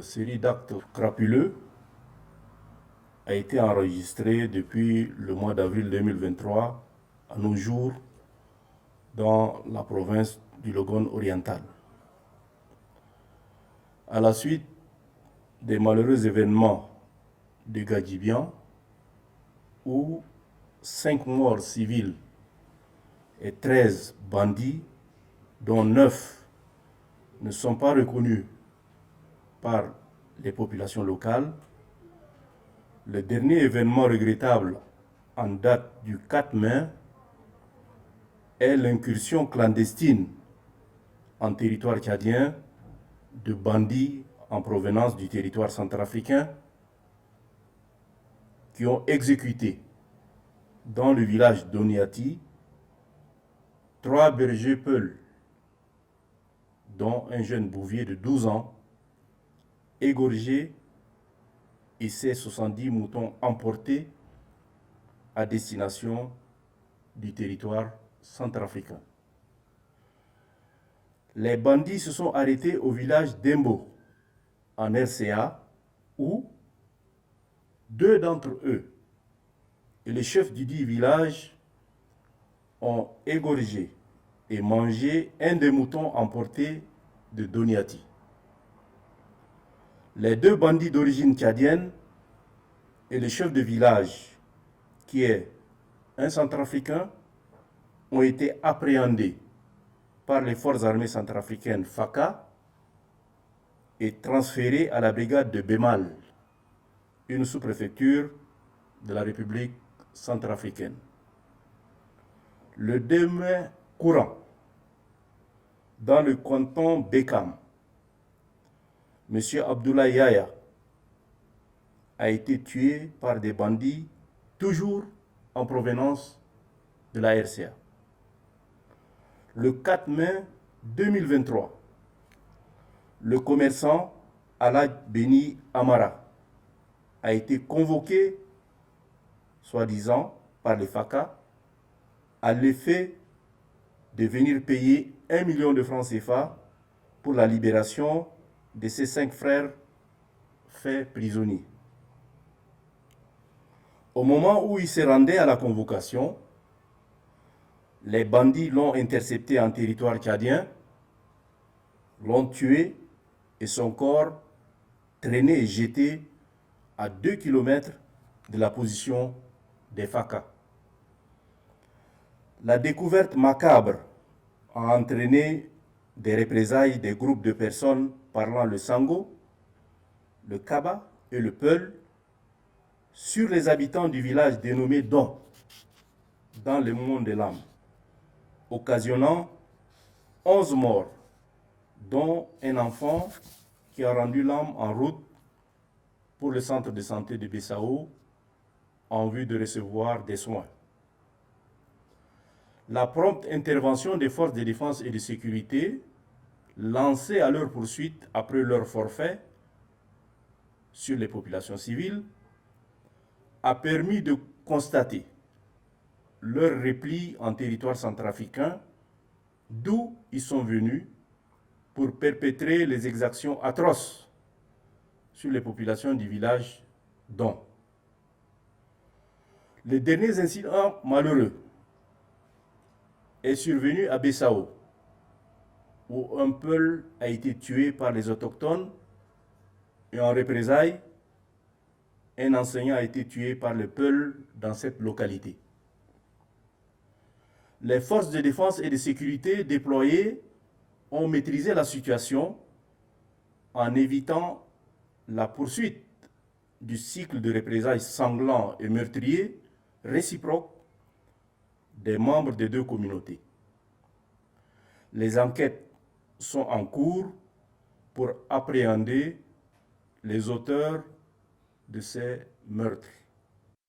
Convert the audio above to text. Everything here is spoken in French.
Série d'actes crapuleux a été enregistrée depuis le mois d'avril 2023 à nos jours dans la province du Logone oriental. À la suite des malheureux événements de Gadjibian, où 5 morts civils et 13 bandits, dont 9 ne sont pas reconnus par les populations locales, le dernier événement regrettable en date du 4 mai est l'incursion clandestine en territoire tchadien de bandits en provenance du territoire centrafricain qui ont exécuté dans le village d'Oniati 3 bergers peuls, dont un jeune bouvier de 12 ans, égorgé et ses 70 moutons emportés à destination du territoire centrafricain. Les bandits se sont arrêtés au village d'Embo, en RCA, où 2 d'entre eux et le chef du dit village ont égorgé et mangé un des moutons emportés de Doniati. Les 2 bandits d'origine tchadienne et le chef de village, qui est un centrafricain, ont été appréhendés par les forces armées centrafricaines FACA et transférés à la brigade de Bemal, une sous-préfecture de la République centrafricaine. Le 2 mai courant, dans le canton Bekam, M. Abdoulaye Yaya a été tué par des bandits toujours en provenance de la RCA. Le 4 mai 2023, le commerçant Alad Beni Amara a été convoqué, soi-disant, par les FACA à l'effet de venir payer 1 million de francs CFA pour la libération de ses 5 frères faits prisonniers. Au moment où il se rendait à la convocation, les bandits l'ont intercepté en territoire tchadien, l'ont tué et son corps traîné et jeté à 2 km de la position des FACA. La découverte macabre a entraîné des représailles des groupes de personnes parlant le Sango, le Kaba et le Peul sur les habitants du village dénommé Don, dans le monde de l'âme, occasionnant 11 morts, dont un enfant qui a rendu l'âme en route pour le centre de santé de Bissau en vue de recevoir des soins. La prompte intervention des forces de défense et de sécurité, lancée à leur poursuite après leur forfait sur les populations civiles, a permis de constater leur repli en territoire centrafricain, d'où ils sont venus pour perpétrer les exactions atroces sur les populations du village Don. Les derniers incidents malheureux est survenu à Bissau, où un Peul a été tué par les autochtones et en représailles, un enseignant a été tué par le Peul dans cette localité. Les forces de défense et de sécurité déployées ont maîtrisé la situation en évitant la poursuite du cycle de représailles sanglants et meurtriers réciproques des membres des 2 communautés. Les enquêtes sont en cours pour appréhender les auteurs de ces meurtres.